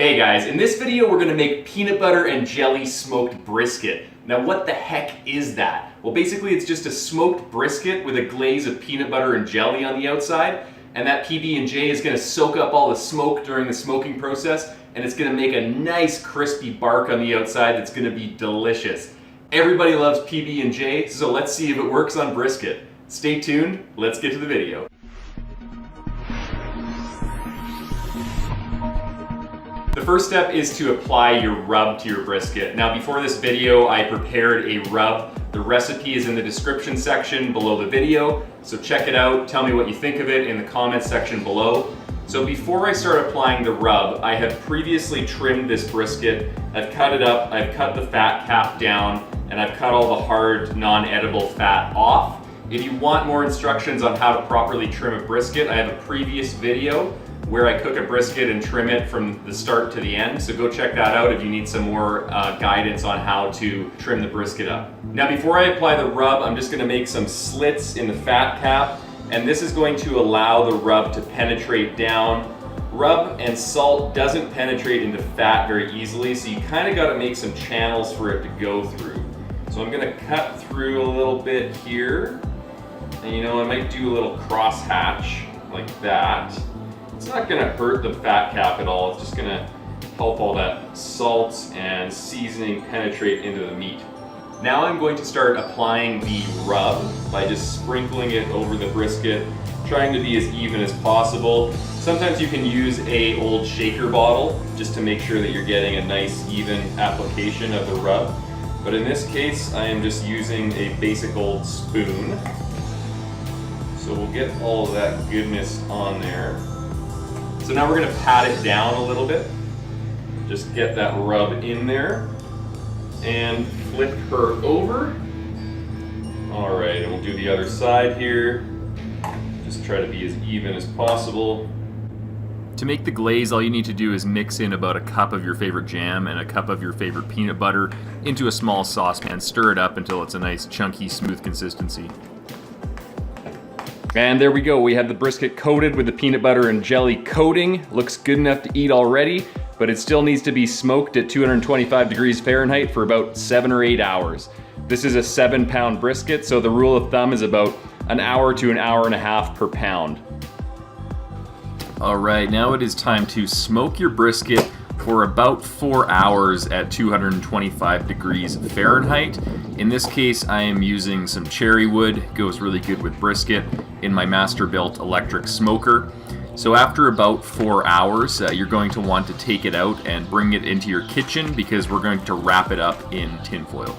Hey guys, in this video we're gonna make peanut butter and jelly smoked brisket. Now what the heck is that? Well, basically it's just a smoked brisket with a glaze of peanut butter and jelly on the outside, and that PB&J is gonna soak up all the smoke during the smoking process, and it's gonna make a nice crispy bark on the outside that's gonna be delicious. Everybody loves PB&J, so let's see if it works on brisket. Stay tuned, let's get to the video. The first step is to apply your rub to your brisket. Now before this video, I prepared a rub. The recipe is in the description section below the video, so check it out. Tell me what you think of it in the comments section below. So before I start applying the rub, I have previously trimmed this brisket. I've cut it up, I've cut the fat cap down, and I've cut all the hard, non-edible fat off. If you want more instructions on how to properly trim a brisket, I have a previous video where I cook a brisket and trim it from the start to the end. So go check that out if you need some more guidance on how to trim the brisket up. Now before I apply the rub, I'm just gonna make some slits in the fat cap, and this is going to allow the rub to penetrate down. Rub and salt doesn't penetrate into fat very easily, so you kind of gotta make some channels for it to go through. So I'm gonna cut through a little bit here, and you know, I might do a little cross hatch like that. It's not gonna hurt the fat cap at all. It's just gonna help all that salt and seasoning penetrate into the meat. Now I'm going to start applying the rub by just sprinkling it over the brisket, trying to be as even as possible. Sometimes you can use an old shaker bottle just to make sure that you're getting a nice even application of the rub. But in this case, I am just using a basic old spoon. So we'll get all of that goodness on there. So now we're gonna pat it down a little bit. Just get that rub in there and flip her over. All right, and we'll do the other side here. Just try to be as even as possible. To make the glaze, all you need to do is mix in about a cup of your favorite jam and a cup of your favorite peanut butter into a small saucepan. Stir it up until it's a nice chunky, smooth consistency. And there we go, we have the brisket coated with the peanut butter and jelly coating. Looks good enough to eat already, but it still needs to be smoked at 225 degrees Fahrenheit for about 7 or 8 hours. This is a 7-pound brisket, so the rule of thumb is about an hour to an hour and a half per pound. All right, now it is time to smoke your brisket for about 4 hours at 225 degrees Fahrenheit. In this case, I am using some cherry wood. It goes really good with brisket in my Masterbuilt electric smoker. So after about 4 hours, you're going to want to take it out and bring it into your kitchen because we're going to wrap it up in tin foil.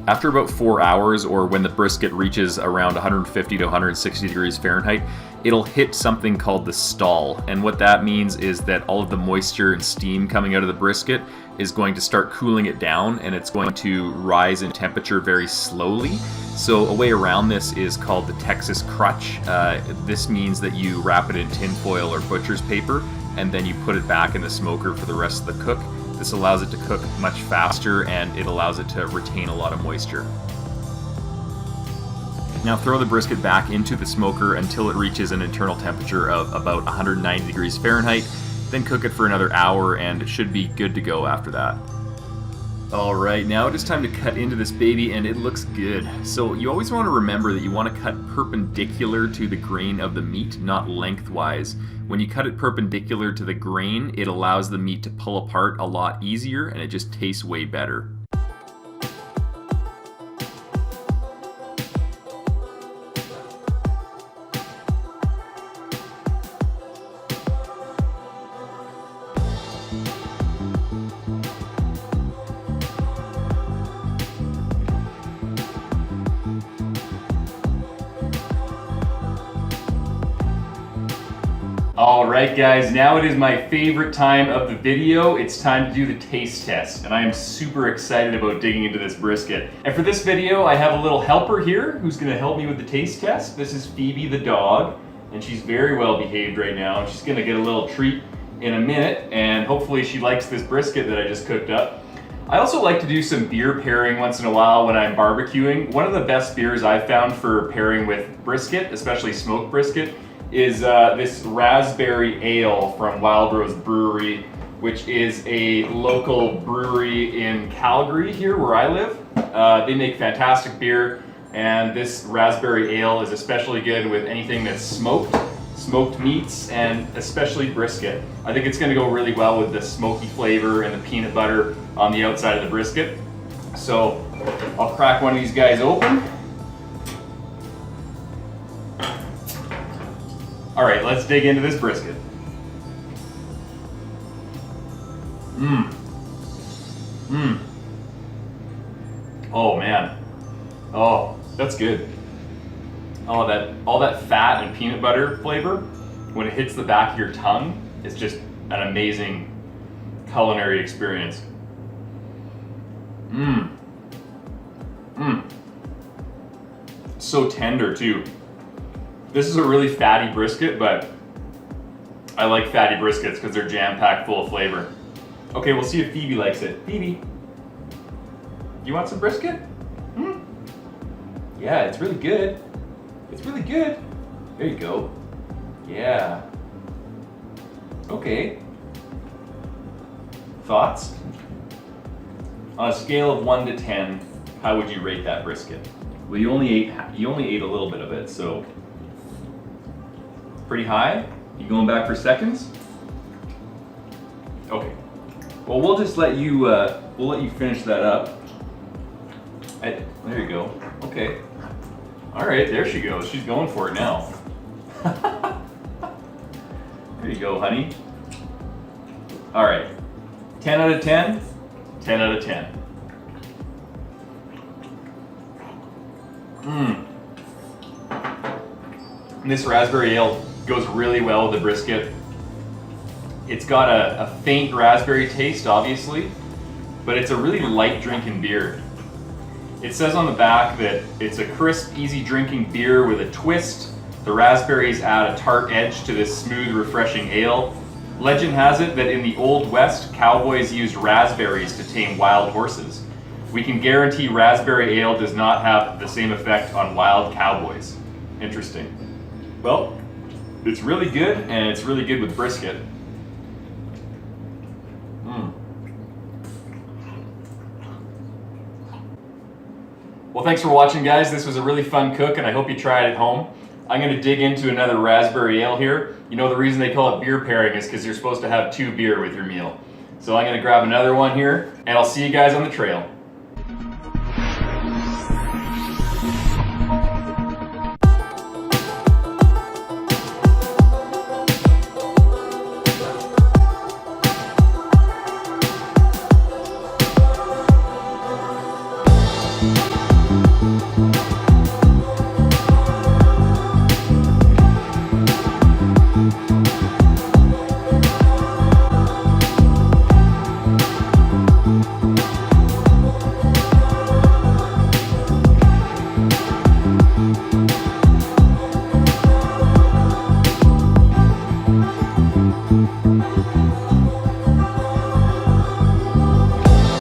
After about 4 hours, or when the brisket reaches around 150 to 160 degrees Fahrenheit, it'll hit something called the stall. And what that means is that all of the moisture and steam coming out of the brisket is going to start cooling it down, and it's going to rise in temperature very slowly. So a way around this is called the Texas Crutch. This means that you wrap it in tin foil or butcher's paper, and then you put it back in the smoker for the rest of the cook. This allows it to cook much faster, and it allows it to retain a lot of moisture. Now throw the brisket back into the smoker until it reaches an internal temperature of about 190 degrees Fahrenheit. Then cook it for another hour, and it should be good to go after that. All right, now it is time to cut into this baby, and it looks good. So you always want to remember that you want to cut perpendicular to the grain of the meat, not lengthwise. When you cut it perpendicular to the grain, it allows the meat to pull apart a lot easier, and it just tastes way better. All right guys, now it is my favorite time of the video. It's time to do the taste test, and I am super excited about digging into this brisket. And for this video, I have a little helper here who's gonna help me with the taste test. This is Phoebe the dog, and she's very well behaved right now. She's gonna get a little treat in a minute, and hopefully she likes this brisket that I just cooked up. I also like to do some beer pairing once in a while when I'm barbecuing. One of the best beers I've found for pairing with brisket, especially smoked brisket, is this raspberry ale from Wild Rose Brewery, which is a local brewery in Calgary here where I live. They make fantastic beer, and this raspberry ale is especially good with anything that's smoked meats, and especially brisket. I think it's going to go really well with the smoky flavor and the peanut butter on the outside of the brisket. So I'll crack one of these guys open. All right, let's dig into this brisket. Oh man. Oh, that's good. Oh, all that fat and peanut butter flavor, when it hits the back of your tongue, it's just an amazing culinary experience. So tender too. This is a really fatty brisket, but I like fatty briskets because they're jam-packed full of flavor. Okay, we'll see if Phoebe likes it. Phoebe, you want some brisket? Yeah, it's really good. It's really good. There you go. Yeah. Okay. Thoughts? On a scale of 1 to 10, how would you rate that brisket? Well, you only ate a little bit of it, so pretty high. You going back for seconds? Okay. Well, we'll just let you finish that up. There you go. Okay. All right, there she goes. She's going for it now. There you go, honey. All right. 10 out of 10. 10 out of 10. And this raspberry ale goes really well with the brisket. It's got a faint raspberry taste, obviously, but it's a really light drinking beer. It says on the back that it's a crisp, easy drinking beer with a twist. The raspberries add a tart edge to this smooth, refreshing ale. Legend has it that in the Old West, cowboys used raspberries to tame wild horses. We can guarantee raspberry ale does not have the same effect on wild cowboys. Interesting. Well, it's really good, and it's really good with brisket. Well, thanks for watching, guys. This was a really fun cook, and I hope you try it at home. I'm going to dig into another raspberry ale here. You know, the reason they call it beer pairing is because you're supposed to have 2 beer with your meal. So I'm going to grab another one here, and I'll see you guys on the trail.